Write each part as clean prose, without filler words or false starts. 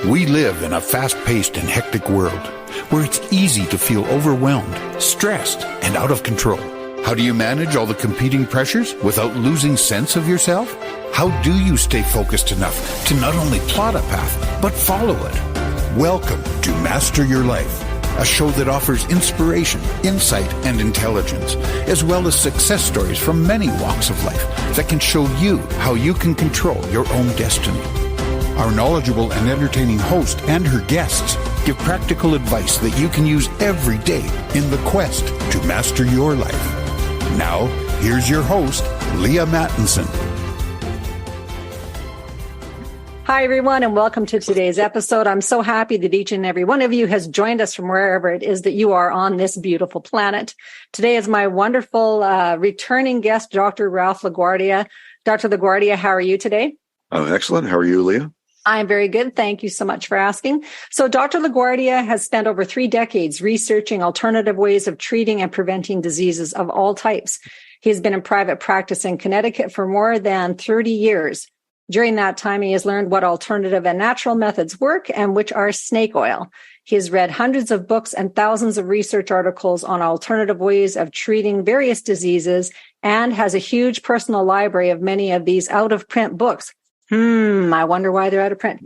We live in a fast-paced and hectic world where it's easy to feel overwhelmed, stressed, and out of control. How do you manage all the competing pressures without losing sense of yourself? How do you stay focused enough to not only plot a path, but follow it? Welcome to Master Your Life, a show that offers inspiration, insight, and intelligence, as well as success stories from many walks of life that can show you how you can control your own destiny. Our knowledgeable and entertaining host and her guests give practical advice that you can use every day in the quest to master your life. Now, here's your host, Leaha Mattinson. Hi, everyone, and welcome to today's episode. I'm so happy that each and every one of you has joined us from wherever it is that you are on this beautiful planet. Today is my wonderful returning guest, Dr. Ralph LaGuardia. Dr. LaGuardia, how are you today? Excellent. How are you, Leah? I'm very good. Thank you so much for asking. So Dr. LaGuardia has spent over 3 decades researching alternative ways of treating and preventing diseases of all types. He has been in private practice in Connecticut for more than 30 years. During that time, he has learned what alternative and natural methods work and which are snake oil. He has read hundreds of books and thousands of research articles on alternative ways of treating various diseases and has a huge personal library of many of these out-of-print books. I wonder why they're out of print.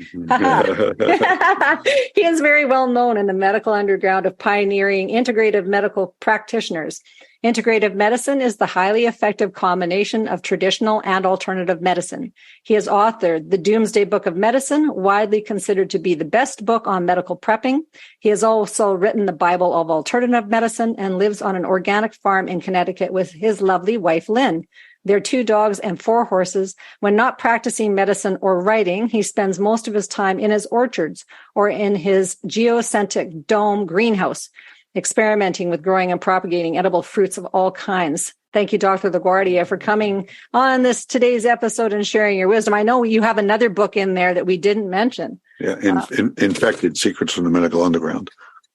He is very well known in the medical underground of pioneering integrative medical practitioners. Integrative medicine is the highly effective combination of traditional and alternative medicine. He has authored the Doomsday Book of Medicine, widely considered to be the best book on medical prepping. He has also written the Bible of Alternative Medicine and lives on an organic farm in Connecticut with his lovely wife, Lynn. Their 2 dogs and 4 horses. When not practicing medicine or writing, he spends most of his time in his orchards or in his geocentric dome greenhouse, experimenting with growing and propagating edible fruits of all kinds. Thank you, Dr. LaGuardia, for coming on today's episode and sharing your wisdom. I know you have another book in there that we didn't mention. Yeah, Infected, Secrets from the Medical Underground.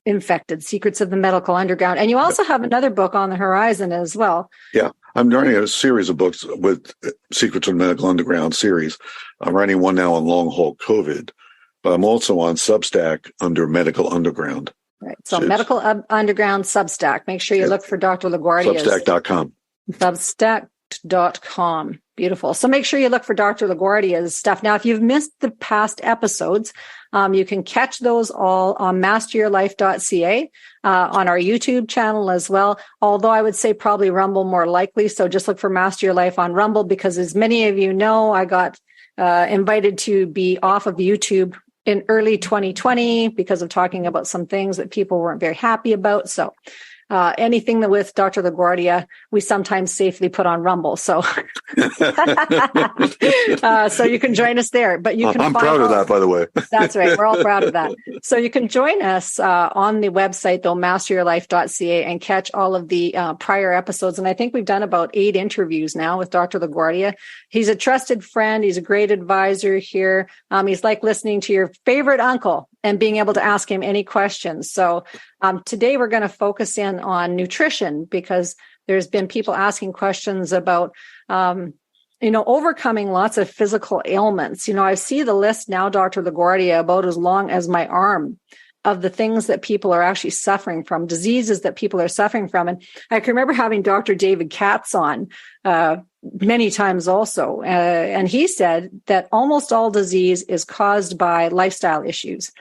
Infected, Secrets of the Medical Underground. And you also have another book on the horizon as well. Yeah, I'm writing a series of books with Secrets of the Medical Underground series. I'm writing one now on long haul COVID, but I'm also on Substack under Medical Underground. Right. So Medical Underground Substack. Make sure you look for Dr. LaGuardia's. Substack.com. Substack.com. Beautiful. So make sure you look for Dr. LaGuardia's stuff. Now, if you've missed the past episodes, you can catch those all on masteryourlife.ca, on our YouTube channel as well. Although I would say probably Rumble more likely. So just look for Master Your Life on Rumble, because as many of you know, I got invited to be off of YouTube in early 2020 because of talking about some things that people weren't very happy about. So anything that with Dr. LaGuardia, we sometimes safely put on Rumble. So, so you can join us there. But you can. I'm proud of that, by the way. That's right. We're all proud of that. So you can join us on the website, though, masteryourlife.ca, and catch all of the prior episodes. And I think we've done about 8 interviews now with Dr. LaGuardia. He's a trusted friend. He's a great advisor here. He's like listening to your favorite uncle and being able to ask him any questions. So today we're going to focus in on nutrition, because there's been people asking questions about, overcoming lots of physical ailments. I see the list now, Dr. LaGuardia, about as long as my arm of the things that people are actually suffering from, diseases that people are suffering from. And I can remember having Dr. David Katz on many times also. And he said that almost all disease is caused by lifestyle issues.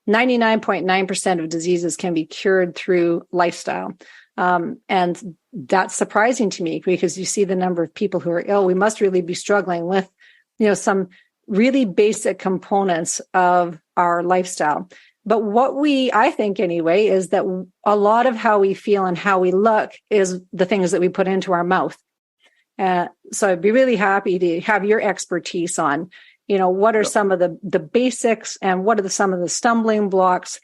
99.9% of diseases can be cured through lifestyle. And that's surprising to me, because you see the number of people who are ill. We must really be struggling with, some really basic components of our lifestyle. But I think anyway, is that a lot of how we feel and how we look is the things that we put into our mouth. So I'd be really happy to have your expertise on, what are some of the basics, and what are some of the stumbling blocks?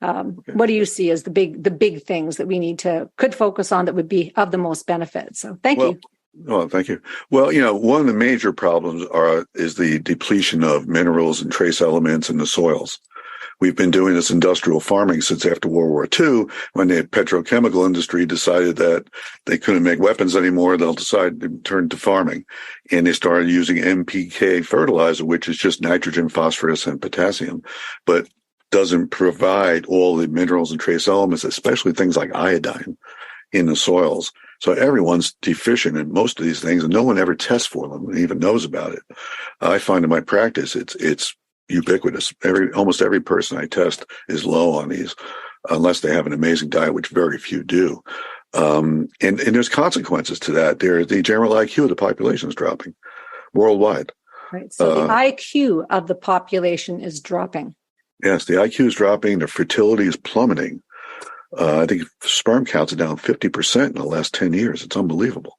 What do you see as the big things that we could focus on that would be of the most benefit? So thank you. Oh, thank you. Well, one of the major problems is the depletion of minerals and trace elements in the soils. We've been doing this industrial farming since after World War II, when the petrochemical industry decided that they couldn't make weapons anymore. They'll decide to turn to farming. And they started using NPK fertilizer, which is just nitrogen, phosphorus, and potassium, but doesn't provide all the minerals and trace elements, especially things like iodine in the soils. So everyone's deficient in most of these things, and no one ever tests for them and even knows about it. I find in my practice, it's ubiquitous. Almost every person I test is low on these, unless they have an amazing diet, which very few do. And there's consequences to that. The general IQ of the population is dropping worldwide. Right. So the IQ of the population is dropping. Yes, the IQ is dropping. Their fertility is plummeting. I think sperm counts are down 50% in the last 10 years. It's unbelievable.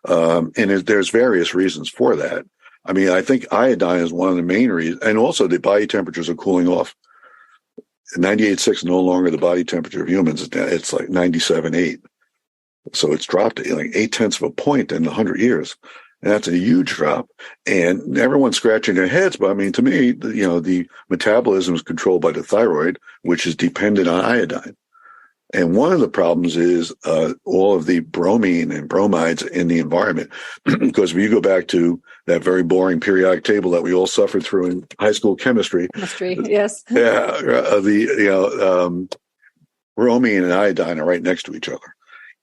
And there's various reasons for that. I mean, I think iodine is one of the main reasons. And also the body temperatures are cooling off. 98.6 no longer the body temperature of humans. It's like 97.8. So it's dropped like 0.8 of a point in 100 years. And that's a huge drop. And everyone's scratching their heads. But I mean, to me, the metabolism is controlled by the thyroid, which is dependent on iodine. And one of the problems is all of the bromine and bromides in the environment. Because if you go back to that very boring periodic table that we all suffered through in high school chemistry. Chemistry, yes. Yeah, bromine and iodine are right next to each other.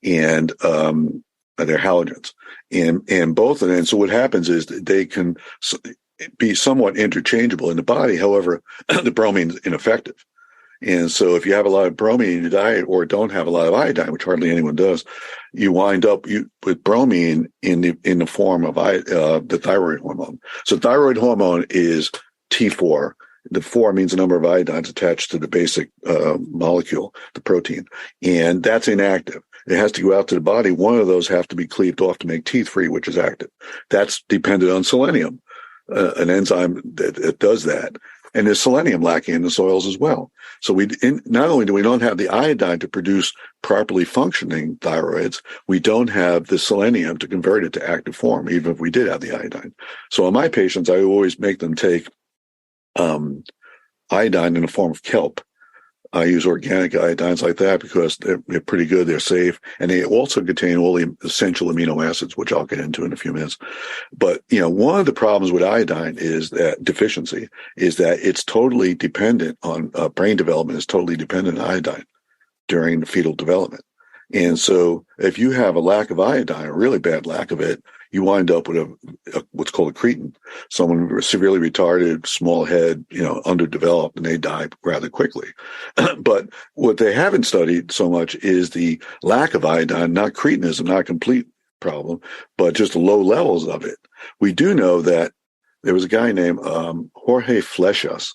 And they're halogens. And both of them. So what happens is that they can be somewhat interchangeable in the body. However, the bromine is ineffective. And so if you have a lot of bromine in your diet or don't have a lot of iodine, which hardly anyone does, you wind up with bromine in the form of the thyroid hormone. So thyroid hormone is T4. The 4 means the number of iodines attached to the basic molecule, the protein. And that's inactive. It has to go out to the body. One of those have to be cleaved off to make T3, which is active. That's dependent on selenium, an enzyme that does that. And there's selenium lacking in the soils as well. So not only do we don't have the iodine to produce properly functioning thyroids, we don't have the selenium to convert it to active form, even if we did have the iodine. So in my patients, I always make them take iodine in the form of kelp. I use organic iodines like that because they're pretty good, they're safe, and they also contain all the essential amino acids, which I'll get into in a few minutes. But, one of the problems with iodine is that deficiency is that it's totally dependent on brain development is totally dependent on iodine during the fetal development. And so if you have a lack of iodine, a really bad lack of it, you wind up with what's called a cretin, someone severely retarded, small head, underdeveloped, and they die rather quickly. But what they haven't studied so much is the lack of iodine, not cretinism, not a complete problem, but just low levels of it. We do know that there was a guy named Jorge Flechas,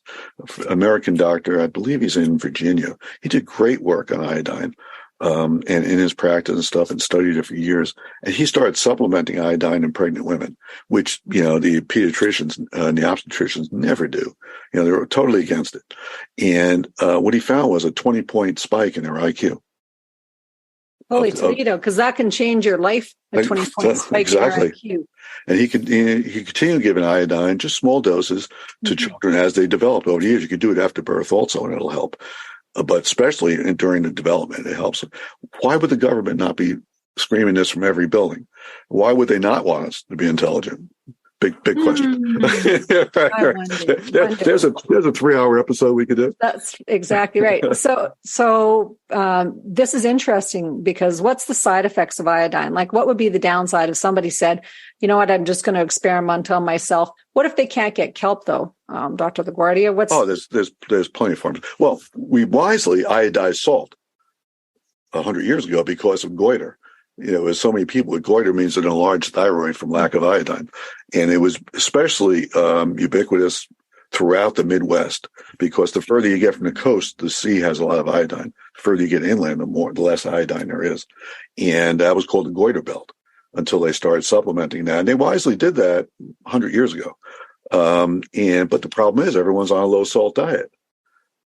American doctor. I believe he's in Virginia. He did great work on iodine. And in his practice and stuff, and studied it for years. And he started supplementing iodine in pregnant women, which, the pediatricians and the obstetricians never do. They were totally against it. And what he found was a 20-point spike in their IQ. Holy Toledo, because that can change your life, a 20-point spike exactly. in your IQ. And he continued giving iodine, just small doses, to children as they develop over the years. You could do it after birth also, and it'll help. But especially during the development, it helps. Why would the government not be screaming this from every building? Why would they not want us to be intelligent? Big question. There's a 3-hour episode we could do. That's exactly right. So this is interesting because what's the side effects of iodine? Like, what would be the downside if somebody said, you know what, I'm just going to experiment on myself? What if they can't get kelp though, Dr. LaGuardia? There's plenty of forms. Well, we wisely iodized salt 100 years ago because of goiter. As so many people with goiter means an enlarged thyroid from lack of iodine. And it was especially ubiquitous throughout the Midwest because the further you get from the coast, the sea has a lot of iodine. The further you get inland, the less iodine there is. And that was called the goiter belt until they started supplementing that. And they wisely did that 100 years ago. But the problem is everyone's on a low salt diet.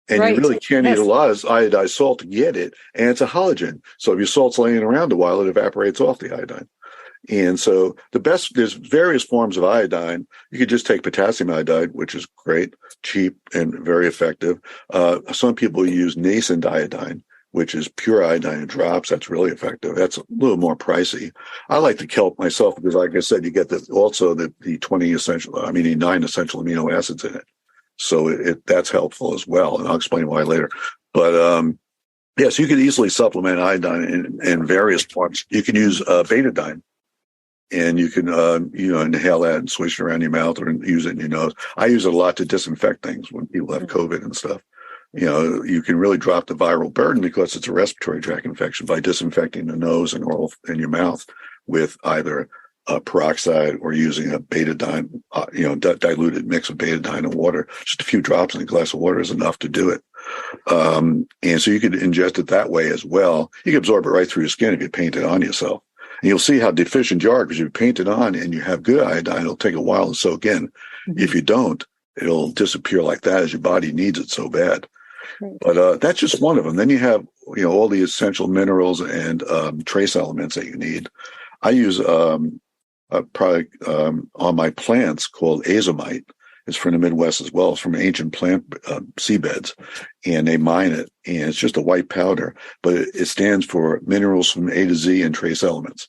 And you really can't eat a lot of iodized salt to get it. And it's a halogen. So if your salt's laying around a while, it evaporates off the iodine. And so there's various forms of iodine. You could just take potassium iodide, which is great, cheap, and very effective. Some people use nascent iodine, which is pure iodine in drops. That's really effective. That's a little more pricey. I like the kelp myself because, like I said, you get the 9 essential amino acids in it. So that's helpful as well. And I'll explain why later. But, yes, you can easily supplement iodine in various forms. You can use betadine. And you can, inhale that and swish it around your mouth or use it in your nose. I use it a lot to disinfect things when people have COVID and stuff. You can really drop the viral burden because it's a respiratory tract infection by disinfecting the nose and oral and your mouth with either peroxide or using a betadine, diluted mix of betadine and water. Just a few drops in a glass of water is enough to do it. And so you could ingest it that way as well. You can absorb it right through your skin if you paint it on yourself. And you'll see how deficient you are because you paint it on and you have good iodine. It'll take a while to soak in. Mm-hmm. If you don't, it'll disappear like that as your body needs it so bad. Right. But that's just one of them. Then you have, all the essential minerals and trace elements that you need. I use a product on my plants called azomite. It's from the Midwest as well. It's from ancient plant seabeds, and they mine it, and it's just a white powder, but it stands for minerals from A to Z and trace elements.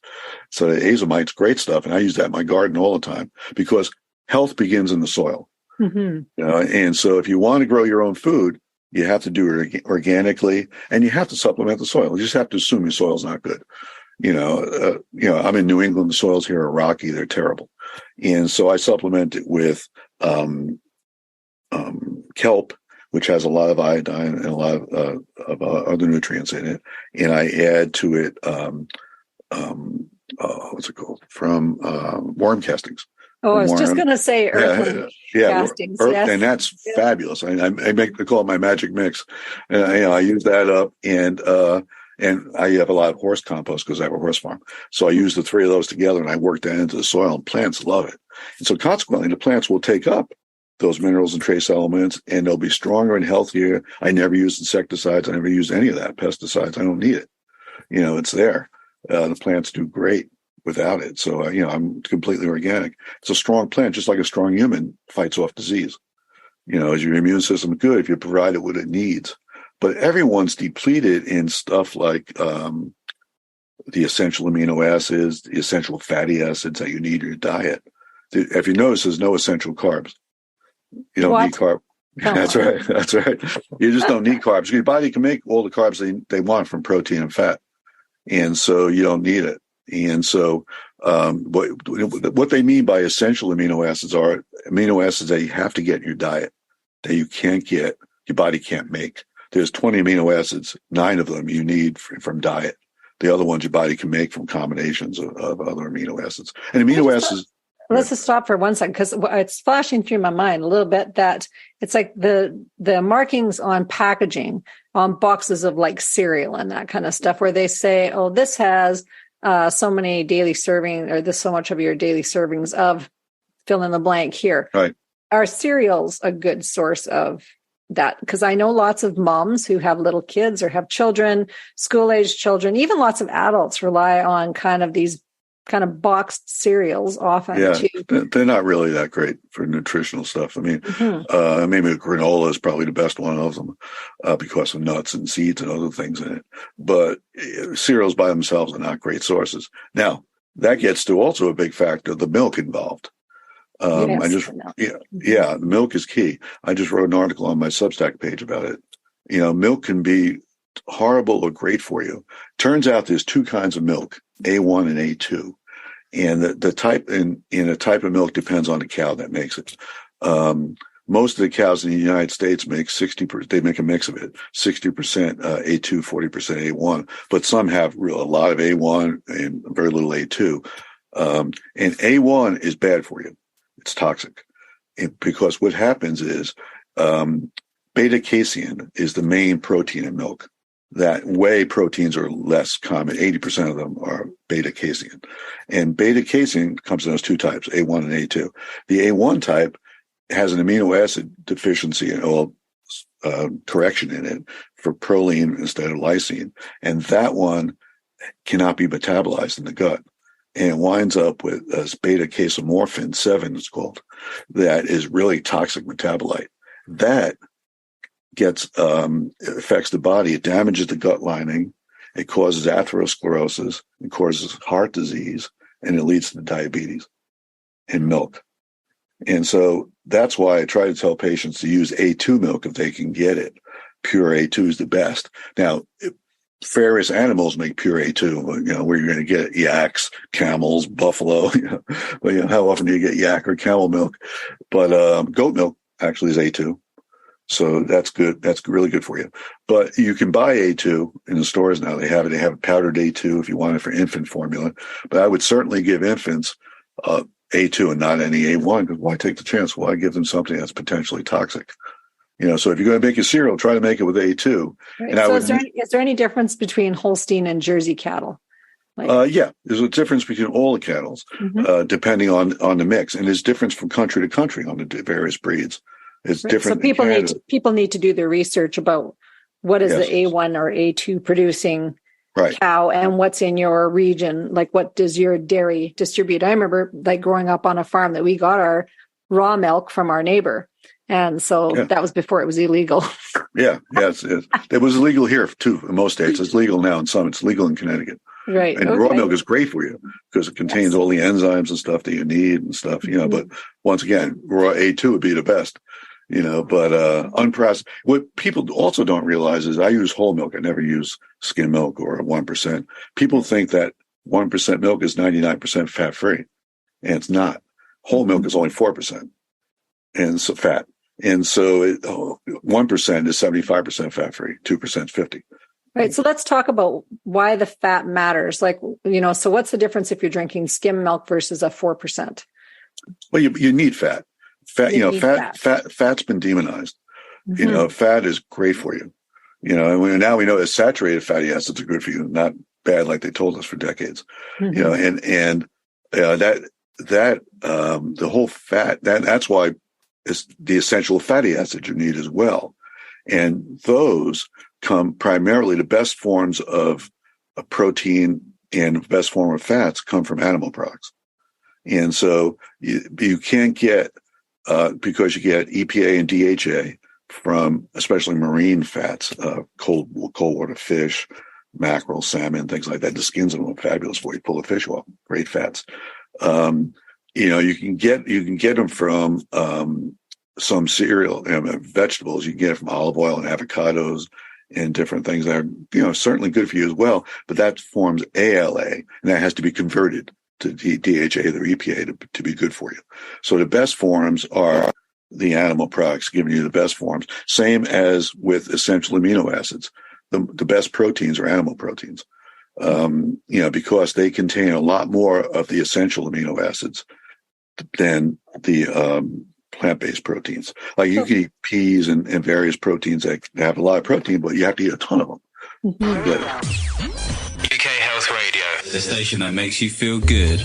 So azomite's great stuff, and I use that in my garden all the time because health begins in the soil. Mm-hmm. And so if you want to grow your own food, you have to do it organically, and you have to supplement the soil. You just have to assume your soil's not good. I'm in New England. The soils here are rocky; they're terrible, and so I supplement it with kelp, which has a lot of iodine and a lot of other nutrients in it, and I add to it what's it called from worm castings. Oh, I was just going to say earthworm castings, yes. And that's fabulous. I call it my magic mix, and I use that up, and I have a lot of horse compost because I have a horse farm. So I use the three of those together, and I work that into the soil, and plants love it. And so consequently, the plants will take up those minerals and trace elements, and they'll be stronger and healthier. I never use insecticides. I never use any of that, pesticides. I don't need it. It's there. The plants do great without it. So, I'm completely organic. It's a strong plant, just like a strong human fights off disease. Is your immune system good if you provide it what it needs? But everyone's depleted in stuff like the essential amino acids, the essential fatty acids that you need in your diet. If you notice, there's no essential carbs. You don't need carbs. That's right. That's right. You just don't need carbs. Your body can make all the carbs they want from protein and fat. And so you don't need it. And so what they mean by essential amino acids are amino acids that you have to get in your diet, that you can't get, your body can't make. There's 20 amino acids, 9 of them you need from diet. The other ones your body can make from combinations of other amino acids. And amino acids... Let's just stop for 1 second because it's flashing through my mind a little bit that it's like the markings on packaging on boxes of like cereal and that kind of stuff where they say, oh, this has so many daily serving or this so much of your daily servings of fill in the blank here. Right. Are cereals a good source of that? Because I know lots of moms who have little kids or have children, school-aged children, even lots of adults rely on kind of these kind of boxed cereals often. Yeah, they're not really that great for nutritional stuff. I mean, maybe granola is probably the best one of them because of nuts and seeds and other things in it. But cereals by themselves are not great sources. Now, that gets to also a big factor, the milk involved. The milk is key. I just wrote an article on my Substack page about it. Milk can be horrible or great for you. Turns out there's 2 kinds of milk, A1 and A2. And the type in a type of milk depends on the cow that makes it. Most of the cows in the United States make 60%, they make a mix of it, 60% A2, 40% A1, but some have a lot of A1 and very little A2. And A1 is bad for you. It's toxic because what happens is beta-casein is the main protein in milk. That whey proteins are less common. 80% of them are beta-casein. And beta-casein comes in those 2 types, A1 and A2. The A1 type has an amino acid deficiency or correction in it for proline instead of lysine. And that one cannot be metabolized in the gut. and it winds up with this beta casomorphin 7, it's called, that is really toxic metabolite. That affects the body. It damages the gut lining. It causes atherosclerosis. It causes heart disease, and it leads to diabetes in milk. And so that's why I try to tell patients to use A2 milk if they can get it. Pure A2 is the best. Now, various animals make pure A2, where you're going to get yaks, camels, buffalo. But how often do you get yak or camel milk? But goat milk actually is A2. So that's good. That's really good for you. But you can buy A2 in the stores now. They have it. They have powdered A2 if you want it for infant formula. But I would certainly give infants A2 and not any A1, because why take the chance? Why give them something that's potentially toxic? So if you're going to make a cereal, try to make it with A2. Right. So is there any difference between Holstein and Jersey cattle? Yeah, there's a difference between all the cattle, depending on the mix. And there's difference from country to country on the various breeds. It's different. So people need to do their research about what is the A1 or A2 producing cow and what's in your region. Like, what does your dairy distribute? I remember growing up on a farm that we got our raw milk from our neighbor. And so that was before it was illegal. It was illegal here too. In most states, it's legal now. In some, it's legal in Connecticut. Right. And raw milk is great for you because it contains all the enzymes and stuff that you need and stuff, but once again, raw A2 would be the best, but unprocessed. What people also don't realize is I use whole milk. I never use skim milk or 1%. People think that 1% milk is 99% fat free, and it's not. Whole milk is only 4%. And so fat. And so 1% is 75% fat free, 2% is 50. Right. So let's talk about why the fat matters. So what's the difference if you're drinking skim milk versus a 4%? Well, you need fat. Fat's been demonized. Fat is great for you. And now we know that saturated fatty acids are good for you, not bad like they told us for decades. The whole fat, that's why it's the essential fatty acids you need as well. And those come primarily, the best forms of a protein and the best form of fats come from animal products. And so you can't get, because you get EPA and DHA from especially marine fats, cold water fish, mackerel, salmon, things like that. The skins of them are fabulous for you. Pull the fish off, great fats. You can get them from some cereal and vegetables. You can get it from olive oil and avocados and different things that are, certainly good for you as well. But that forms ALA, and that has to be converted to DHA or EPA to be good for you. So the best forms are the animal products giving you the best forms. Same as with essential amino acids. The best proteins are animal proteins, because they contain a lot more of the essential amino acids than the plant-based proteins. Like you can eat peas and various proteins that have a lot of protein, but you have to eat a ton of them. UK Health Radio, the station that makes you feel good.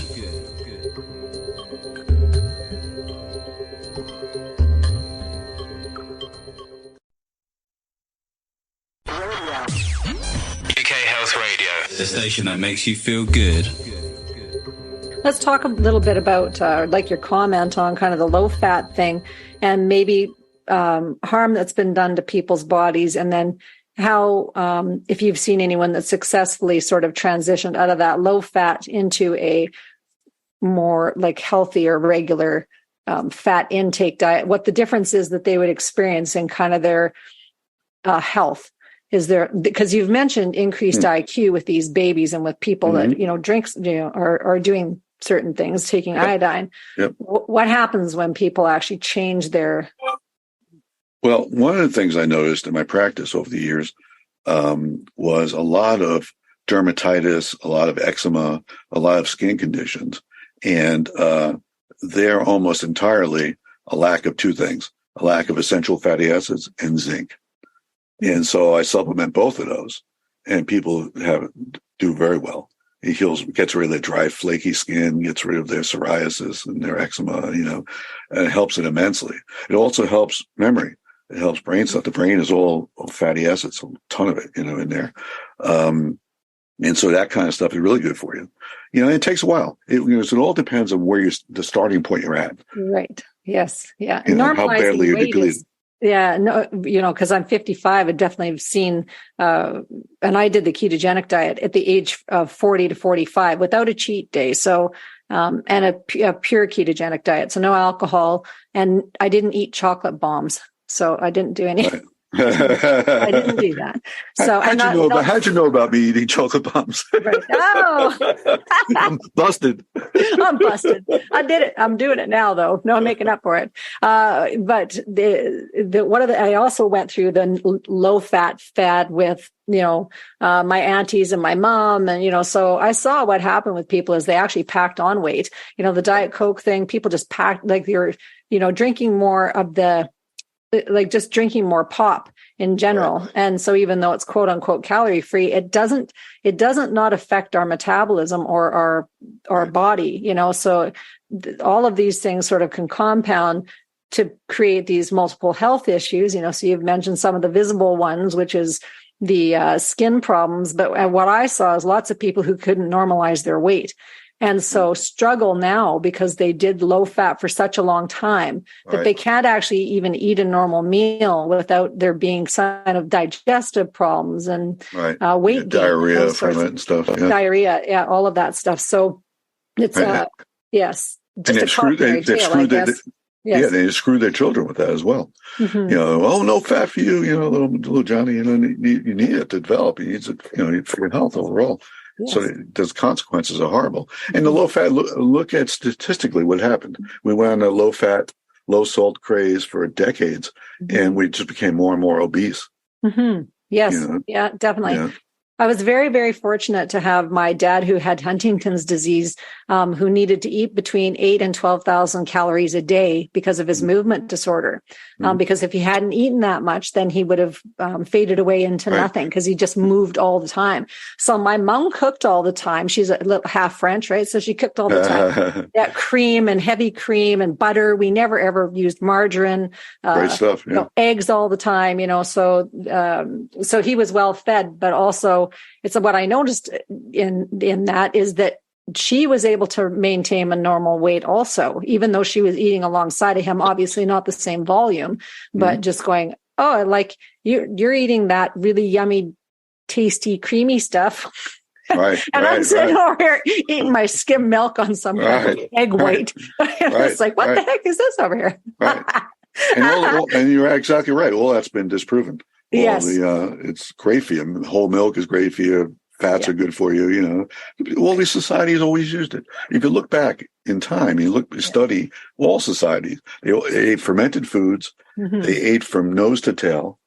UK Health Radio, the station that makes you feel good. Let's talk a little bit about, your comment on kind of the low fat thing and maybe harm that's been done to people's bodies. And then how, if you've seen anyone that successfully sort of transitioned out of that low fat into a more healthier, regular fat intake diet, what the difference is that they would experience in kind of their health. Is there, because you've mentioned increased IQ with these babies and with people that, drinks, are doing certain things, taking iodine. What happens when people actually change their? Well, one of the things I noticed in my practice over the years was a lot of dermatitis, a lot of eczema, a lot of skin conditions. And they're almost entirely a lack of two things, a lack of essential fatty acids and zinc. And so I supplement both of those, and people do very well. It gets rid of their dry, flaky skin, gets rid of their psoriasis and their eczema, and it helps it immensely. It also helps memory. It helps brain stuff. The brain is all fatty acids, a ton of it, in there. And so that kind of stuff is really good for you. It takes a while. It all depends on where the starting point you're at. Right. Yes. Yeah. How badly you're depleted. Yeah, no, because I'm 55, I definitely have seen, and I did the ketogenic diet at the age of 40 to 45 without a cheat day. So, and a pure ketogenic diet. So no alcohol, and I didn't eat chocolate bombs. So I didn't do any. Right. I didn't do that. So how'd you know about me eating chocolate bombs? Right. Oh, I'm busted. I'm busted. I did it. I'm doing it now, though. No, I'm making up for it. But I also went through the low fat fad with my aunties and my mom, and so I saw what happened with people is they actually packed on weight. The Diet Coke thing, people just packed like you're drinking more of the. Like just drinking more pop in general. Right. And so even though it's quote unquote calorie free, it doesn't not affect our metabolism or our body, so all of these things sort of can compound to create these multiple health issues, so you've mentioned some of the visible ones, which is the skin problems. But what I saw is lots of people who couldn't normalize their weight. And so struggle now because they did low fat for such a long time that they can't actually even eat a normal meal without there being some kind of digestive problems and weight gain, diarrhea from it and stuff. Yeah. Diarrhea, yeah, all of that stuff. So it's yes, just Yeah, they screw their children with that as well. Mm-hmm. No fat for you, little Johnny. You need it to develop. He needs it, for your health overall. Yes. So those consequences are horrible. And the low fat, look at statistically what happened. We went on a low fat, low salt craze for decades, and we just became more and more obese. Mm-hmm. Yes. Yeah, definitely. Yeah. I was very, very fortunate to have my dad who had Huntington's disease, who needed to eat between 8,000 and 12,000 calories a day because of his movement disorder. Because if he hadn't eaten that much, then he would have faded away into nothing because he just moved all the time. So my mom cooked all the time. She's a little half French, right? So she cooked all the time. That cream and heavy cream and butter. We never ever used margarine. Great stuff. Yeah. Eggs all the time. So he was well fed, but also it's what I noticed in that is that she was able to maintain a normal weight also, even though she was eating alongside of him, obviously not the same volume, but just going, oh, like you're eating that really yummy, tasty, creamy stuff. Right. And I'm sitting over here eating my skim milk on some kind of egg white. And it's like, what the heck is this over here? Right. And you're exactly right. All that's been disproven. Yes. It's great for you. Whole milk is great for you. Fats are good for you. All these societies always used it. If you look back in time, study all societies. They ate fermented foods. Mm-hmm. They ate from nose to tail.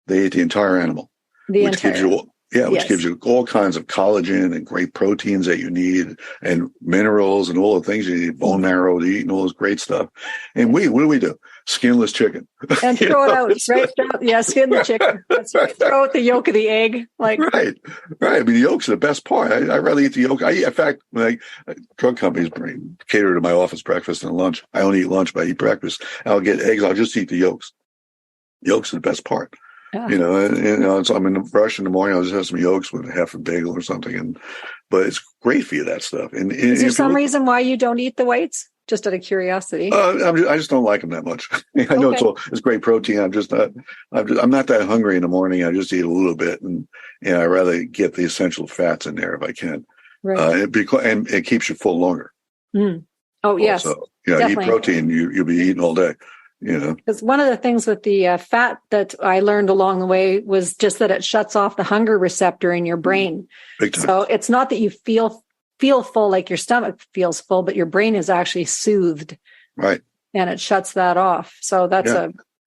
They ate the entire animal, which gives you all kinds of collagen and great proteins that you need and minerals and all the things you need, bone marrow to eat and all this great stuff. And what do we do? Skinless chicken. And throw it out, right? Yeah, skin the chicken. That's right. Throw out the yolk of the egg. Right. I mean, the yolk's the best part. I'd rather eat the yolk. In fact, when drug companies cater to my office breakfast and lunch, I only eat lunch, but I eat breakfast. I'll get eggs. I'll just eat the yolks. Yolks are the best part. Yeah. So I'm in the rush in the morning. I'll just have some yolks with half a bagel or something. But it's great for you, that stuff. And is there some reason why you don't eat the whites? Just out of curiosity. I just don't like them that much. I know it's great protein. I'm not that hungry in the morning. I just eat a little bit, and I rather get the essential fats in there if I can. Right. And it keeps you full longer. Mm. Oh yes. Also, eat protein. You'll be eating all day. Because one of the things with the fat that I learned along the way was just that it shuts off the hunger receptor in your brain. Big time. So it's not that you feel full, like your stomach feels full, but your brain is actually soothed. Right. And it shuts that off. So that's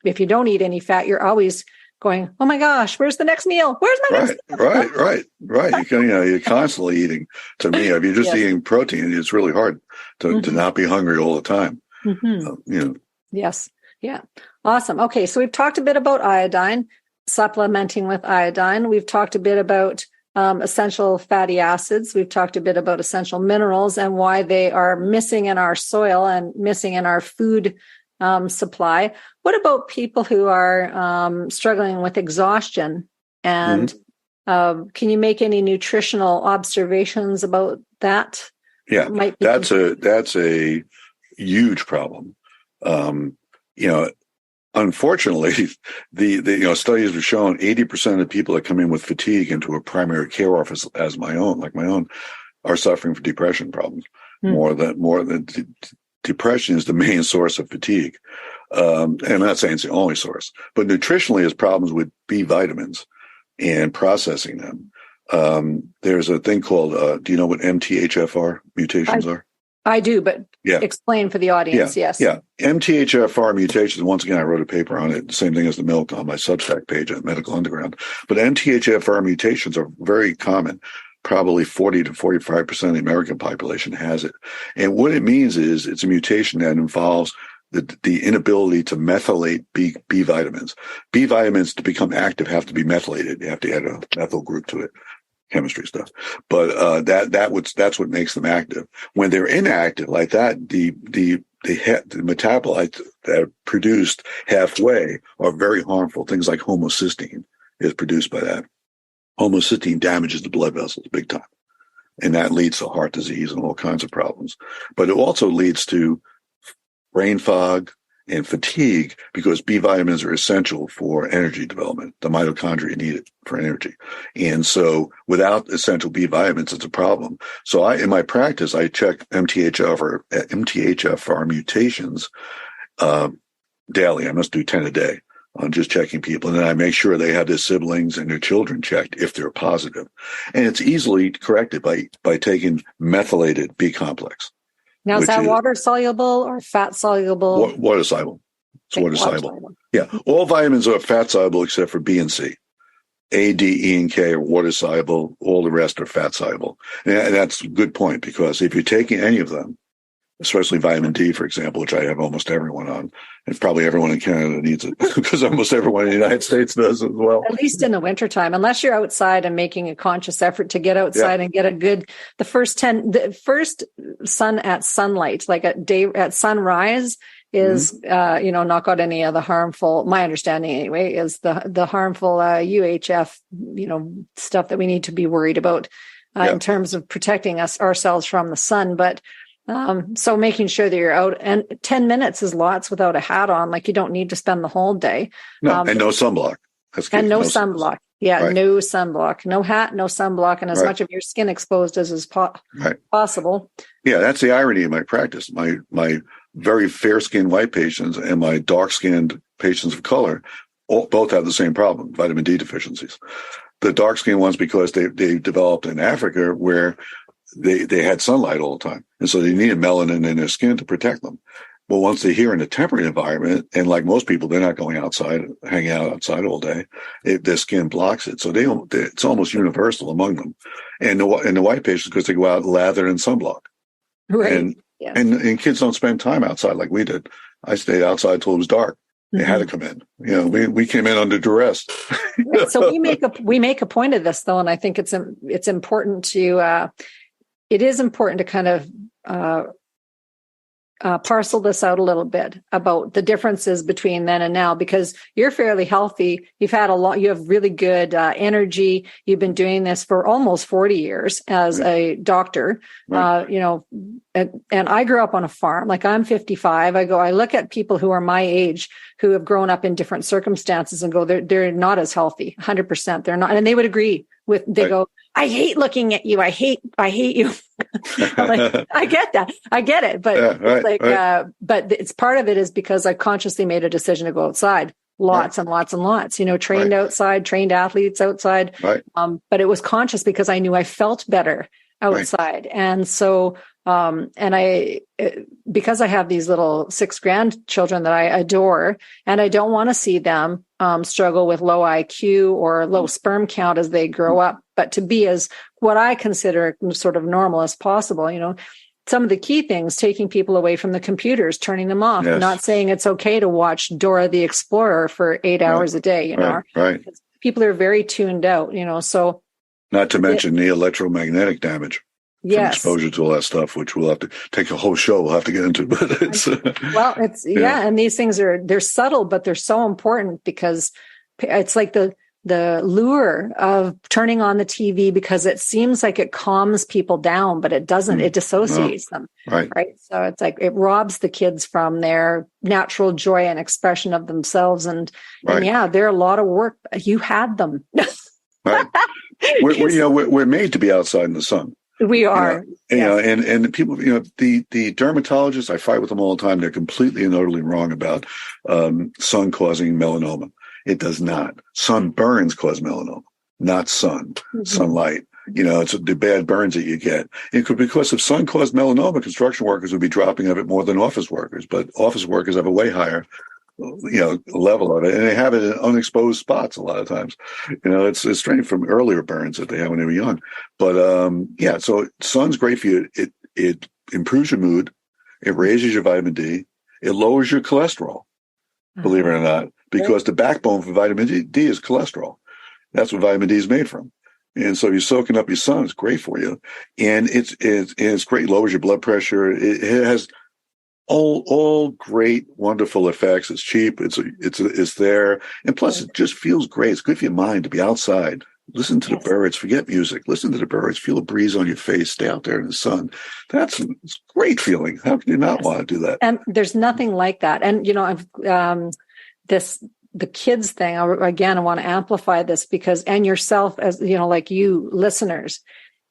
if you don't eat any fat, you're always going, oh my gosh, where's the next meal? Where's my next meal? Right. You're constantly eating. To me, if you're just eating protein, it's really hard to not be hungry all the time. Mm-hmm. Yes. Yeah. Awesome. Okay. So we've talked a bit about iodine, supplementing with iodine. We've talked a bit about essential fatty acids. We've talked a bit about essential minerals and why they are missing in our soil and missing in our food supply. What about people who are struggling with exhaustion and Can you make any nutritional observations about that? Yeah, that's a huge problem. Unfortunately, the studies have shown 80% of people that come in with fatigue into a primary care office, like my own, are suffering from depression problems. More than depression is the main source of fatigue. And I'm not saying it's the only source, but nutritionally is problems with B vitamins and processing them. There's a thing called, do you know what MTHFR mutations are? I do, but explain for the audience. Yes. Yeah. MTHFR mutations. Once again, I wrote a paper on it. Same thing as the milk on my Substack page at Medical Underground. But MTHFR mutations are very common. Probably 40 to 45% of the American population has it. And what it means is it's a mutation that involves the inability to methylate B vitamins. B vitamins, to become active, have to be methylated. You have to add a methyl group to it. Chemistry stuff, but that's what makes them active. When they're inactive like that, the metabolites that are produced halfway are very harmful. Things like homocysteine is produced by that. Homocysteine damages the blood vessels big time, and that leads to heart disease and all kinds of problems. But it also leads to brain fog and fatigue, because B vitamins are essential for energy development. The mitochondria need it for energy. And so without essential B vitamins, it's a problem. So in my practice, I check MTHFR mutations daily. I must do 10 a day on just checking people. And then I make sure they have their siblings and their children checked if they're positive. And it's easily corrected by taking methylated B complex. Now, is that water soluble or fat soluble? Water soluble. It's water soluble. Yeah. All vitamins are fat soluble except for B and C. A, D, E, and K are water soluble. All the rest are fat soluble. And that's a good point, because if you're taking any of them, especially vitamin D, for example, which I have almost everyone on, and probably everyone in Canada needs it, because almost everyone in the United States does as well. At least in the wintertime, unless you're outside and making a conscious effort to get outside and get the first sun at sunlight, like at sunrise, is not got any of the harmful, my understanding anyway, is the harmful UHF stuff that we need to be worried about in terms of protecting ourselves from the sun. But so making sure that you're out, and 10 minutes is lots without a hat on. Like, you don't need to spend the whole day. No, and no sunblock. That's key. And no sunblock. Yeah, right. No sunblock, no hat, no sunblock, and as much of your skin exposed as is possible. Yeah, that's the irony of my practice. My very fair-skinned white patients and my dark-skinned patients of color both have the same problem, vitamin D deficiencies. The dark-skinned ones, because they developed in Africa where they had sunlight all the time. And so they needed melanin in their skin to protect them. Well, once they're here in a temperate environment, and like most people, they're not going outside, hanging out outside all day, their skin blocks it. So it's almost universal among them. And the white patients, because they go out lathered in sunblock. Right. And kids don't spend time outside like we did. I stayed outside till it was dark. They had to come in. We came in under duress. So we make a point of this, though, and I think it's important to it is important to kind of parcel this out a little bit about the differences between then and now, because you're fairly healthy. You've had you have really good energy. You've been doing this for almost 40 years as a doctor, and I grew up on a farm. Like, I'm 55. I look at people who are my age who have grown up in different circumstances and go, they're not as healthy. 100%. They're not. And they would agree with, go, I hate looking at you. I hate you. I'm like, I get that. I get it. But but it's part of it is because I consciously made a decision to go outside lots and lots and lots, trained outside, trained athletes outside. Right. But it was conscious because I knew I felt better outside. Right. And so, because I have these little 6 grandchildren that I adore, and I don't want to see them struggle with low IQ or low sperm count as they grow up, but to be as what I consider sort of normal as possible. Some of the key things, taking people away from the computers, turning them off, not saying it's okay to watch Dora the Explorer for 8 hours a day, Right. People are very tuned out, so. Not to mention the electromagnetic damage. From exposure to all that stuff, which we'll have to take a whole show. We'll have to get into, but it's and these things they're subtle, but they're so important, because it's like the lure of turning on the TV because it seems like it calms people down, but it doesn't. It dissociates them. Right. So it's like it robs the kids from their natural joy and expression of themselves. And yeah, they're a lot of work. You had them. Right. We're made to be outside in the sun. We are. And the people, the dermatologists, I fight with them all the time. They're completely and utterly wrong about sun causing melanoma. It does not. Sunburns cause melanoma, not sunlight. It's the bad burns that you get. Because if sun caused melanoma, construction workers would be dropping of it more than office workers. But office workers have a way higher, level of it, and they have it in unexposed spots a lot of times. It's strange from earlier burns that they had when they were young. But so sun's great for you. It improves your mood. It raises your vitamin D. It lowers your cholesterol. Believe it or not. Because the backbone for vitamin D is cholesterol. That's what vitamin D is made from. And so you're soaking up your sun. It's great for you. And it's great. It lowers your blood pressure. It has all great, wonderful effects. It's cheap. It's there. And plus it just feels great. It's good for your mind to be outside. Listen to the birds. Forget music. Listen to the birds. Feel a breeze on your face. Stay out there in the sun. It's a great feeling. How can you not want to do that? And there's nothing like that. And, the kids thing, I want to amplify this and yourself as, like you listeners,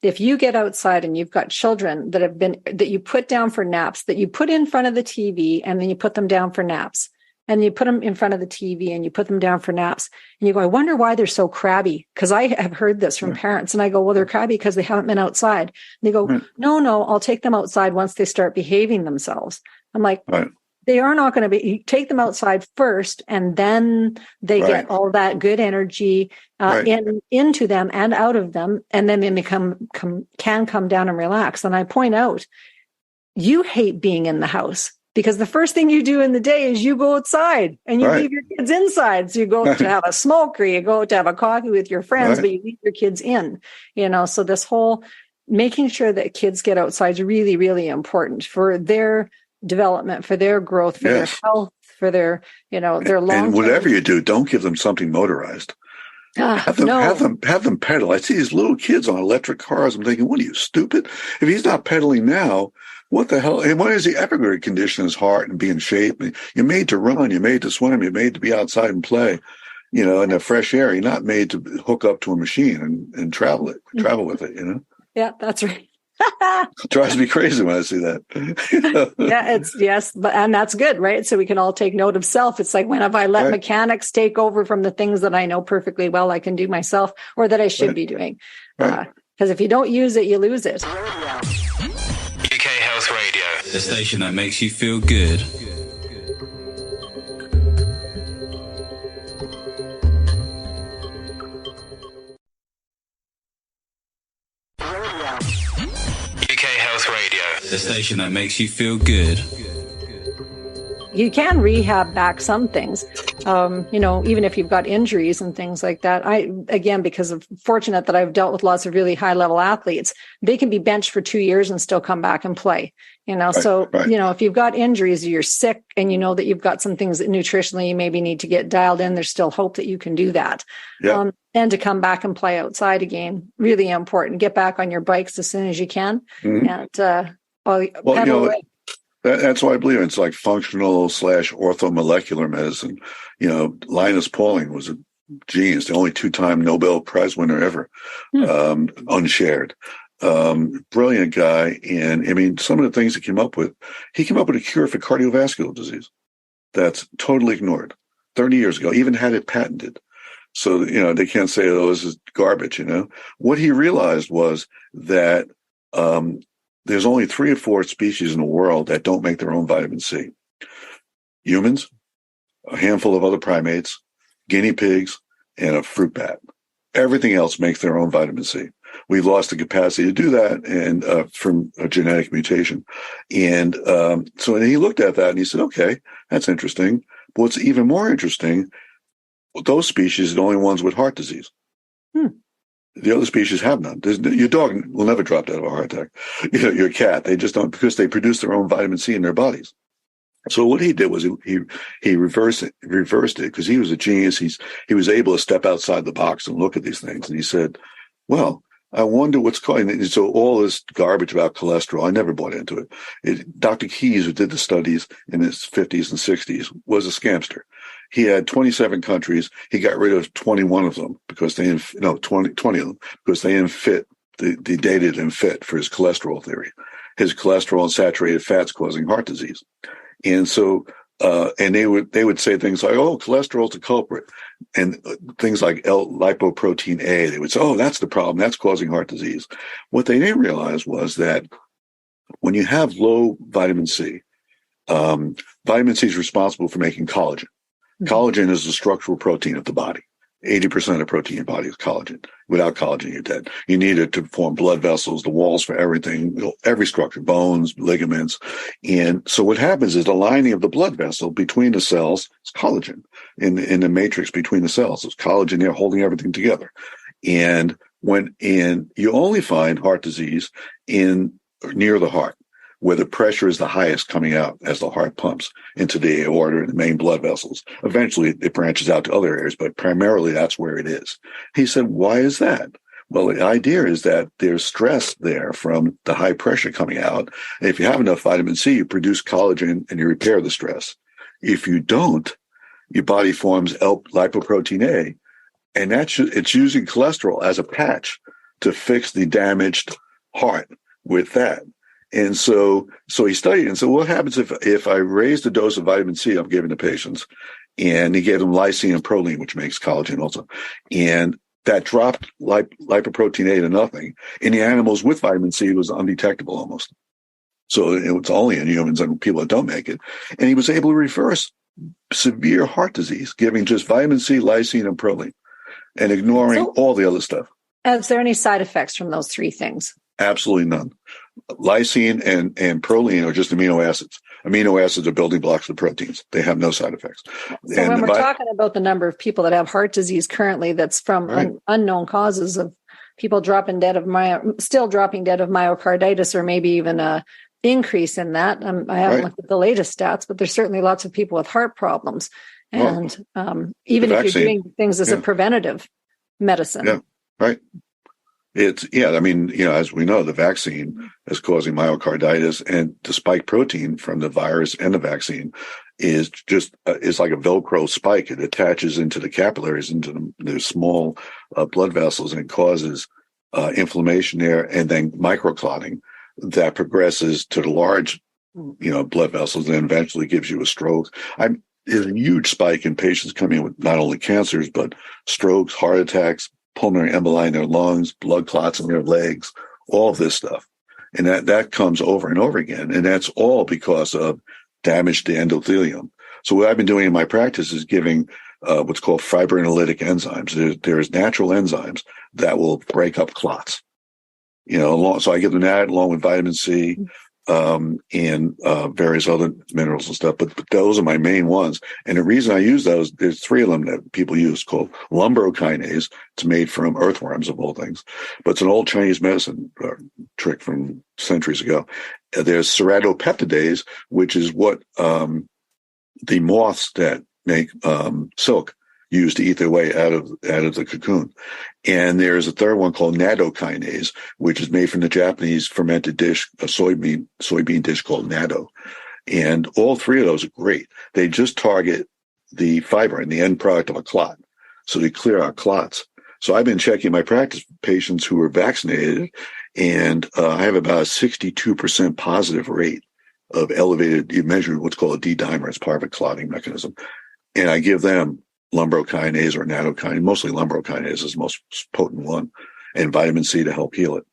if you get outside and you've got children that you put down for naps, that you put in front of the TV and then you put them down for naps, and you put them in front of the TV and you put them down for naps, and you go, I wonder why they're so crabby. Cause I have heard this from parents, and I go, well, they're crabby because they haven't been outside. And they go, no, I'll take them outside once they start behaving themselves. I'm like, they are not going to be. You take them outside first, and then they get all that good energy into them and out of them, and then they can come down and relax. And I point out, you hate being in the house because the first thing you do in the day is you go outside and you leave your kids inside. So you go to have a smoke or you go to have a coffee with your friends, but you leave your kids in. So this whole making sure that kids get outside is really, really important for their development, for their growth, for their health, for their, their long. And whatever you do, don't give them something motorized. Have them pedal. I see these little kids on electric cars. I'm thinking, what are you, stupid? If he's not pedaling now, what the hell? And what is the ever going to condition his heart and be in shape? You're made to run. You're made to swim. You're made to be outside and play, in the fresh air. You're not made to hook up to a machine and travel with it, Yeah, that's right. It drives me crazy when I see that. And that's good, right? So we can all take note of self. It's like, when have I let mechanics take over from the things that I know perfectly well I can do myself, or that I should be doing? Because if you don't use it, you lose it. UK Health Radio, the station that makes you feel good. The station that makes you feel good. You can rehab back some things, even if you've got injuries and things like that. Because of fortunate that I've dealt with lots of really high level athletes, they can be benched for 2 years and still come back and play, if you've got injuries, you're sick, and that you've got some things that nutritionally you maybe need to get dialed in, there's still hope that you can do that. And to come back and play outside again, really important. Get back on your bikes as soon as you can. And, that's why I believe it's like functional / orthomolecular medicine. Linus Pauling was a genius, the only 2-time Nobel Prize winner ever, unshared. Brilliant guy. And some of the things he came up with a cure for cardiovascular disease that's totally ignored 30 years ago, even had it patented. So, they can't say, oh, this is garbage, What he realized was that there's only 3 or 4 species in the world that don't make their own vitamin C. Humans, a handful of other primates, guinea pigs, and a fruit bat. Everything else makes their own vitamin C. We've lost the capacity to do that, and from a genetic mutation. And so he looked at that and he said, okay, that's interesting. But what's even more interesting, those species are the only ones with heart disease. The other species have none. Your dog will never drop dead of a heart attack. Your cat, they just don't, because they produce their own vitamin C in their bodies. So what he did was he reversed it because he was a genius. He was able to step outside the box and look at these things. And he said, well, I wonder what's causing it. So all this garbage about cholesterol, I never bought into it. Dr. Keyes, who did the studies in his 50s and 60s, was a scamster. He had 27 countries. He got rid of 21 of them because they didn't, 20 of them because they didn't fit, the data didn't fit for his cholesterol theory. His cholesterol and saturated fats causing heart disease. And so, and they would say things like, oh, cholesterol's the culprit. And things like lipoprotein A, they would say, oh, that's the problem. That's causing heart disease. What they didn't realize was that when you have low vitamin C, vitamin C is responsible for making collagen. Mm-hmm. Collagen is the structural protein of the body. 80% of protein in your body is collagen. Without collagen, you're dead. You need it to form blood vessels, the walls for everything, every structure, bones, ligaments. And so what happens is the lining of the blood vessel between the cells is collagen. In the matrix between the cells, there's collagen there holding everything together. And you only find heart disease near the heart, where the pressure is the highest coming out as the heart pumps into the aorta and the main blood vessels. Eventually, it branches out to other areas, but primarily that's where it is. He said, why is that? Well, the idea is that there's stress there from the high pressure coming out. And if you have enough vitamin C, you produce collagen and you repair the stress. If you don't, your body forms lipoprotein A, and it's using cholesterol as a patch to fix the damaged heart with that. And so he studied and said, what happens if I raise the dose of vitamin C I'm giving to patients? And he gave them lysine and proline, which makes collagen also. And that dropped lipoprotein A to nothing. In the animals with vitamin C, it was undetectable almost. So it was only in humans and people that don't make it. And he was able to reverse severe heart disease, giving just vitamin C, lysine, and proline, and ignoring all the other stuff. Is there any side effects from those three things? Absolutely none. Lysine and proline are just amino acids. Amino acids are building blocks of proteins. They have no side effects. So when we're talking about the number of people that have heart disease currently, that's from unknown causes of people still dropping dead of myocarditis, or maybe even a increase in that. I haven't looked at the latest stats, but there's certainly lots of people with heart problems. And even if you're doing things as a preventative medicine. Yeah, right. As we know, the vaccine is causing myocarditis, and the spike protein from the virus and the vaccine is like a Velcro spike. It attaches into the capillaries, into the small blood vessels, and it causes inflammation there, and then microclotting that progresses to the large, blood vessels, and then eventually gives you a stroke. There's a huge spike in patients coming in with not only cancers, but strokes, heart attacks, pulmonary emboli in their lungs, blood clots in their legs, all of this stuff. And that comes over and over again. And that's all because of damage to endothelium. So what I've been doing in my practice is giving what's called fibrinolytic enzymes. There's natural enzymes that will break up clots. So I give them that along with vitamin C and various other minerals and stuff. But those are my main ones. And the reason I use those, there's three of them that people use called lumbrokinase. It's made from earthworms, of all things. But it's an old Chinese medicine trick from centuries ago. There's ceratopeptidase, which is what the moths that make silk use to eat their way out of the cocoon. And there's a third one called nattokinase, which is made from the Japanese fermented dish, a soybean dish called natto. And all three of those are great. They just target the fiber and the end product of a clot. So they clear out clots. So I've been checking my practice patients who are vaccinated, and I have about a 62% positive rate of elevated, you measure what's called a D-dimer. It's part of a clotting mechanism. And I give them lumbrokinase or nattokinase, mostly lumbrokinase is the most potent one, and vitamin C to help heal it.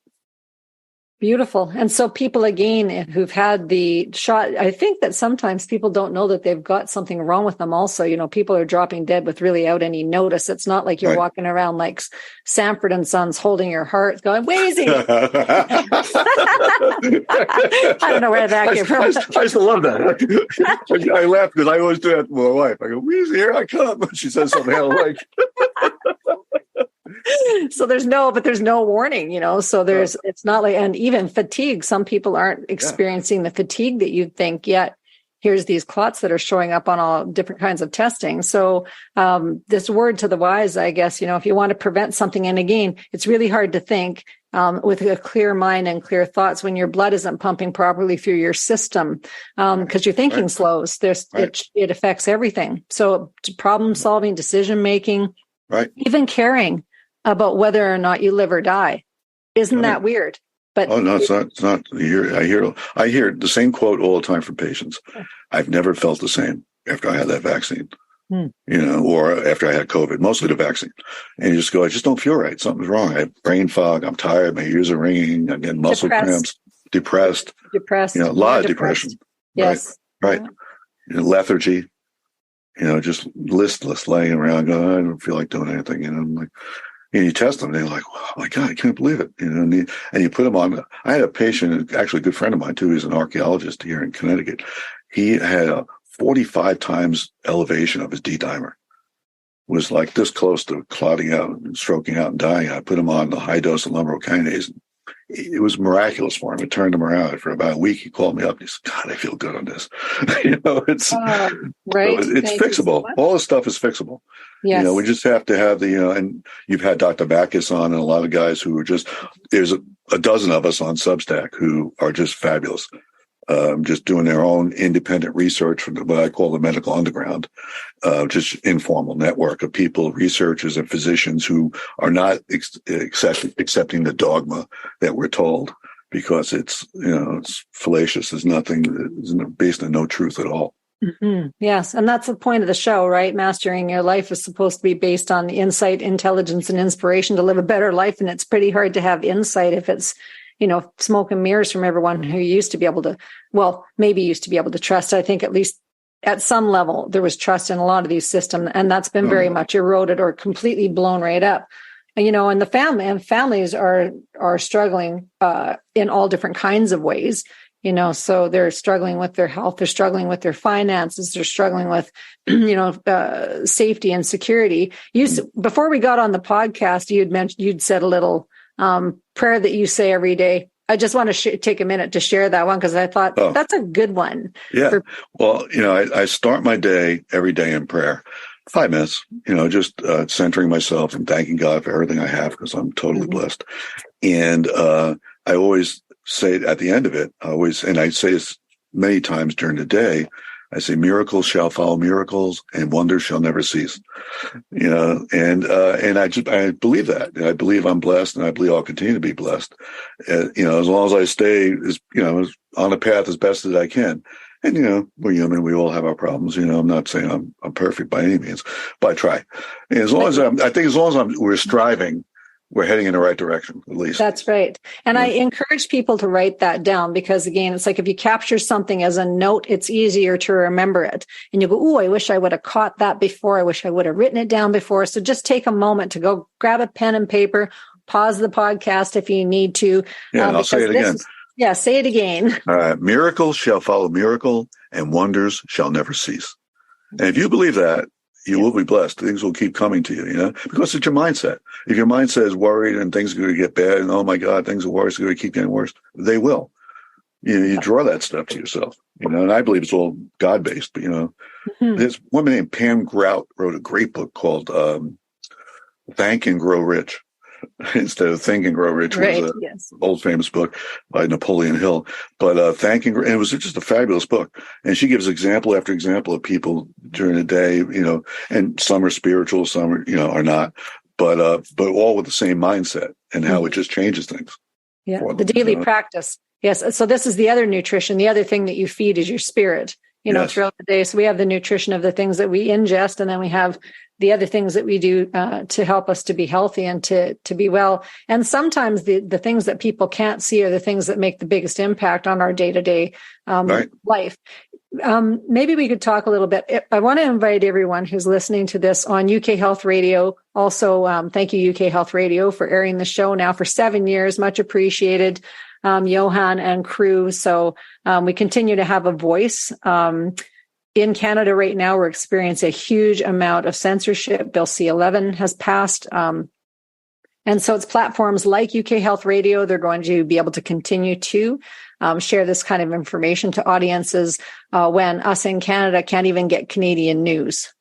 Beautiful. And so people, again, who've had the shot, I think that sometimes people don't know that they've got something wrong with them also. People are dropping dead without any notice. It's not like you're walking around like Sanford and Sons holding your heart going, wheezy. I don't know where that came from. I used to love that. I laugh because I always do that to my wife. I go, wheezy, here I come. She says something I don't like. So there's no warning, so it's not like, and even fatigue, some people aren't experiencing the fatigue that you'd think, yet here's these clots that are showing up on all different kinds of testing. So this word to the wise, I guess, if you want to prevent something, and again, it's really hard to think with a clear mind and clear thoughts when your blood isn't pumping properly through your system, because your thinking slows. It affects everything. So problem solving, decision making, even caring about whether or not you live or die. Isn't that weird? But no, it's not. It's not. I hear the same quote all the time from patients. I've never felt the same after I had that vaccine. Or after I had COVID, mostly the vaccine. And you just go, I just don't feel right. Something's wrong. I have brain fog. I'm tired. My ears are ringing. I'm getting muscle cramps. Depressed. A lot of depression. Yes. Right. Lethargy. Just listless, laying around going, I don't feel like doing anything. I'm like, you test them, and they're like, oh my God, I can't believe it. And you put them on. I had a patient, actually a good friend of mine too. He's an archaeologist here in Connecticut. He had a 45 times elevation of his D-dimer. Was like this close to clotting out and stroking out and dying. I put him on the high dose of lumbricokinase. It was miraculous for him. It turned him around. For about a week, he called me up and he said, God, I feel good on this. It's right. It's fixable. So all this stuff is fixable. Yes. We just have to have and you've had Dr. Backus on and a lot of guys who are there's a dozen of us on Substack who are just fabulous. Just doing their own independent research for what I call the medical underground, just informal network of people, researchers and physicians who are not accepting the dogma that we're told because it's fallacious. There's nothing based on no truth at all. Mm-hmm. Yes. And that's the point of the show, right? Mastering your life is supposed to be based on the insight, intelligence, and inspiration to live a better life. And it's pretty hard to have insight if it's smoke and mirrors from everyone who used to be able to trust. I think at least at some level, there was trust in a lot of these systems, and that's been very much eroded or completely blown right up. And the families are struggling in all different kinds of ways. So they're struggling with their health, they're struggling with their finances, they're struggling with, safety and security. Before we got on the podcast, you'd said a little prayer that you say every day. I just want to take a minute to share that one because I thought that's a good one. Yeah. Well, I start my day every day in prayer, 5 minutes, just centering myself and thanking God for everything I have because I'm totally blessed. And I always say at the end of it, and I say this many times during the day, I say, miracles shall follow miracles and wonders shall never cease. And I believe that. I believe I'm blessed and I believe I'll continue to be blessed. As long as I stay, on a path as best as I can. And, we're human. We all have our problems. I'm not saying I'm perfect by any means, but I try. And as long as we're striving, we're heading in the right direction, at least. That's right. And I encourage people to write that down because, again, it's like if you capture something as a note, it's easier to remember it. And you go, oh, I wish I would have caught that before. I wish I would have written it down before. So just take a moment to go grab a pen and paper, pause the podcast if you need to. Yeah, I'll say it again. Say it again. All right. Miracles shall follow miracle and wonders shall never cease. And if you believe that, you will be blessed. Things will keep coming to you, because it's your mindset. If your mindset is worried and things are going to get bad and, oh my God, things are worse, going to keep getting worse, they will. You draw that stuff to yourself, and I believe it's all God-based, but, There's one woman named Pam Grout wrote a great book called Thank and Grow Rich. Instead of Think and Grow Rich was an old famous book by Napoleon Hill. But Thank and Grow, and it was just a fabulous book. And she gives example after example of people during the day, and some are spiritual, some are not, but all with the same mindset and how it just changes things. Yeah, the daily practice. Yes. So this is the other nutrition. The other thing that you feed is your spirit, throughout the day. So we have the nutrition of the things that we ingest, and then we have the other things that we do to help us to be healthy and to be well. And sometimes the things that people can't see are the things that make the biggest impact on our day-to-day life. Maybe we could talk a little bit. I want to invite everyone who's listening to this on UK Health Radio. Also, thank you, UK Health Radio, for airing the show now for 7 years. Much appreciated, Johan and crew. So we continue to have a voice. In Canada right now, we're experiencing a huge amount of censorship. Bill C-11 has passed. And so it's platforms like UK Health Radio. They're going to be able to continue to share this kind of information to audiences when us in Canada can't even get Canadian news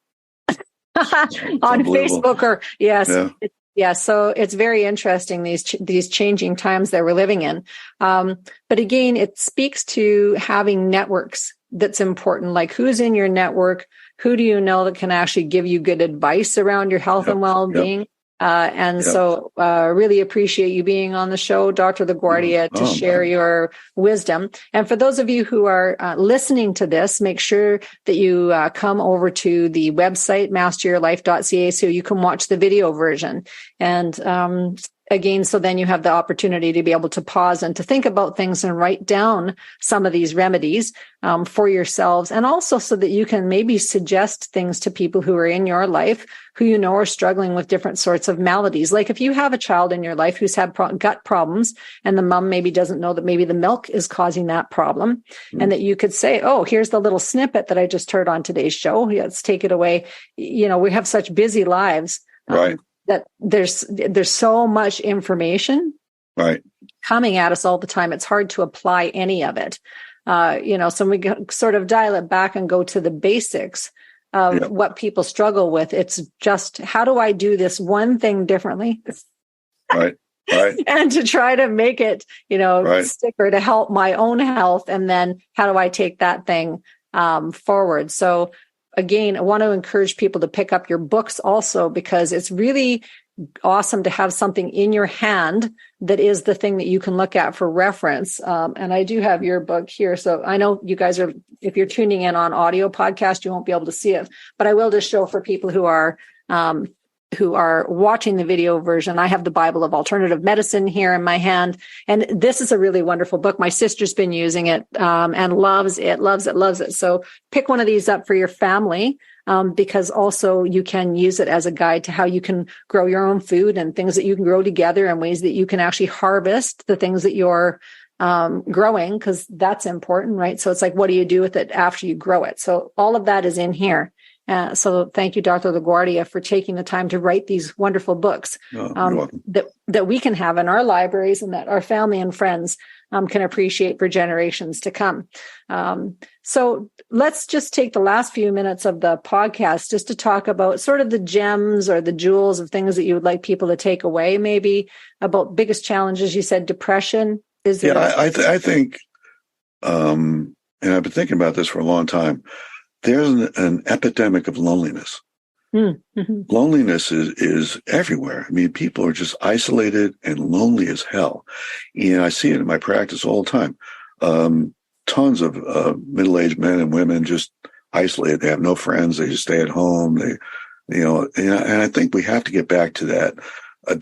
on Facebook or yes. Yeah. So it's very interesting, these changing times that we're living in. But again, it speaks to having networks that's important. Like, who's in your network? Who do you know that can actually give you good advice around your health and well-being? So really appreciate you being on the show, Dr. LaGuardia, to share your wisdom. And for those of you who are listening to this, make sure that you come over to the website, masteryourlife.ca, so you can watch the video version. And again, so then you have the opportunity to be able to pause and to think about things and write down some of these remedies for yourselves. And also so that you can maybe suggest things to people who are in your life who you know are struggling with different sorts of maladies. Like if you have a child in your life who's had gut problems and the mom maybe doesn't know that maybe the milk is causing that problem, and that you could say, oh, here's the little snippet that I just heard on today's show. Let's take it away. You know, we have such busy lives. Right. That there's so much information coming at us all the time. It's hard to apply any of it. So we sort of dial it back and go to the basics of what people struggle with. It's just, how do I do this one thing differently? Right. And to try to make it, stick or to help my own health. And then how do I take that thing forward? So again, I want to encourage people to pick up your books also, because it's really awesome to have something in your hand that is the thing that you can look at for reference. And I do have your book here. So I know you guys if you're tuning in on audio podcast, you won't be able to see it, but I will just show for people who are watching the video version. I have the Bible of Alternative Medicine here in my hand. And this is a really wonderful book. My sister's been using it and loves it. So pick one of these up for your family, because also you can use it as a guide to how you can grow your own food and things that you can grow together and ways that you can actually harvest the things that you're growing, because that's important, right? So it's like, what do you do with it after you grow it? So all of that is in here. So thank you, Dr. LaGuardia, for taking the time to write these wonderful books that we can have in our libraries and that our family and friends can appreciate for generations to come. So let's just take the last few minutes of the podcast just to talk about sort of the gems or the jewels of things that you would like people to take away, maybe about biggest challenges. You said depression. I think, and I've been thinking about this for a long time. There's an epidemic of loneliness. Mm-hmm. Loneliness is everywhere. I mean, people are just isolated and lonely as hell. And I see it in my practice all the time. Tons of middle-aged men and women just isolated. They have no friends. They just stay at home. And I think we have to get back to that.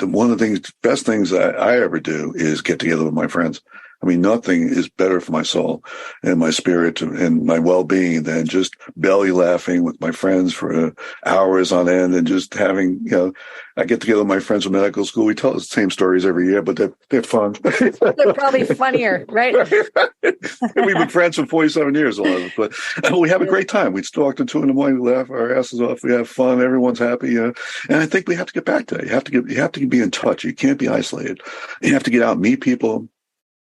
One of the best things that I ever do is get together with my friends. I mean, nothing is better for my soul and my spirit and my well-being than just belly laughing with my friends for hours on end and just having, I get together with my friends from medical school. We tell the same stories every year, but they're fun. They're probably funnier, right? We've been friends for 47 years, a lot of us, but we have a great time. We talk till 2 a.m, we laugh our asses off. We have fun. Everyone's happy. And I think we have to get back to that. You have to be in touch. You can't be isolated. You have to get out and meet people.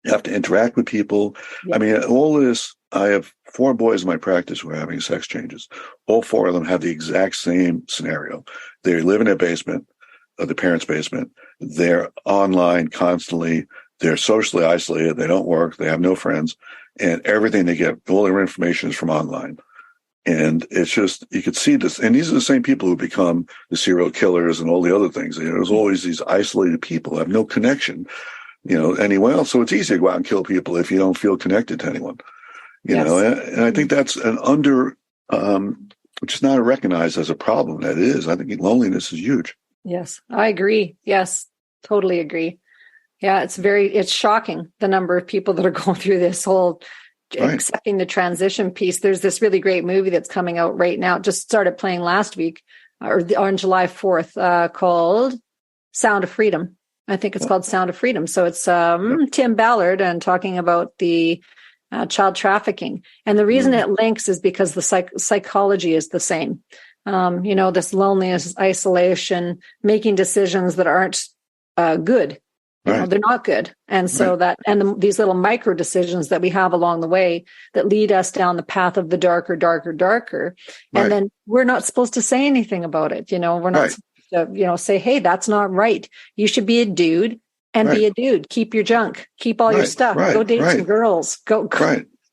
You have to interact with people. Yeah. I mean, all this, I have 4 boys in my practice who are having sex changes. All 4 of them have the exact same scenario. They live in their basement, their parents' basement. They're online constantly. They're socially isolated. They don't work. They have no friends. And everything they get, all their information is from online. And it's just, you could see this. And these are the same people who become the serial killers and all the other things. There's always these isolated people who have no connection anyone else. So it's easy to go out and kill people if you don't feel connected to anyone, and I think that's an which is not recognized as a problem. That is, I think loneliness is huge. Yes, I agree. Yes, totally agree. Yeah, it's shocking the number of people that are going through this whole accepting the transition piece. There's this really great movie that's coming out right now. It just started playing last week or on July 4th called Sound of Freedom. I think it's called Sound of Freedom. So it's Tim Ballard and talking about the child trafficking. And the reason it links is because the psychology is the same. This loneliness, isolation, making decisions that aren't good. You know, Right. they're not good. And so these little micro decisions that we have along the way that lead us down the path of the darker. And then we're not supposed to say anything about it. You know, we're not supposed to, say, hey, that's not right. You should be a dude and be a dude. Keep your junk, keep all your stuff, go date some girls, go.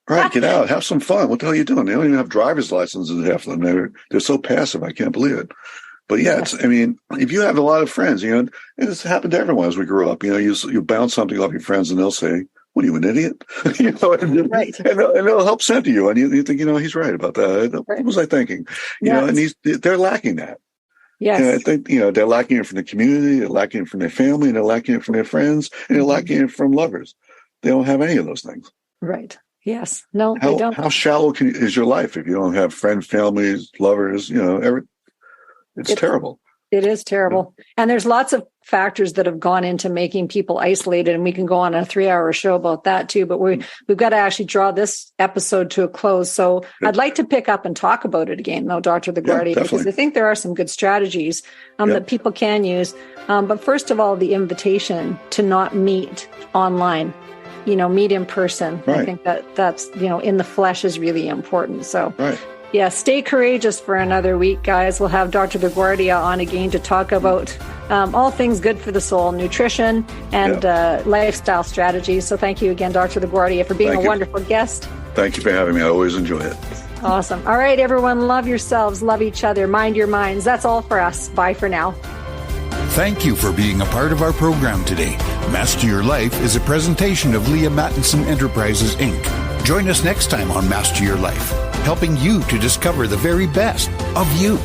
Right. Get out, have some fun. What the hell are you doing? They don't even have driver's licenses, half of them. They're so passive. I can't believe it. But if you have a lot of friends, and it's happened to everyone as we grew up, you bounce something off your friends and they'll say, what are you, an idiot? And they'll help center you. And you think, he's right about that. What was I thinking? And they're lacking that. Yes. And I think, they're lacking it from the community, they're lacking it from their family, and they're lacking it from their friends, and they're lacking it from lovers. They don't have any of those things. Right. Yes. No, they don't. How shallow is your life if you don't have friends, families, lovers, It's terrible. It is terrible. And there's lots of factors that have gone into making people isolated. And we can go on a 3-hour show about that too. But we've got to actually draw this episode to a close. So I'd like to pick up and talk about it again, though, Dr. LaGuardia, because I think there are some good strategies that people can use. But first of all, the invitation to not meet online, meet in person. Right. I think that's, in the flesh is really important. So Right. Stay courageous for another week, guys. We'll have Dr. LaGuardia on again to talk about all things good for the soul, nutrition and lifestyle strategies. So thank you again, Dr. LaGuardia, for being a wonderful guest. Thank you for having me. I always enjoy it. Awesome. All right, everyone, love yourselves, love each other, mind your minds. That's all for us. Bye for now. Thank you for being a part of our program today. Master Your Life is a presentation of Leaha Mattinson Enterprises, Inc. Join us next time on Master Your Life, helping you to discover the very best of you.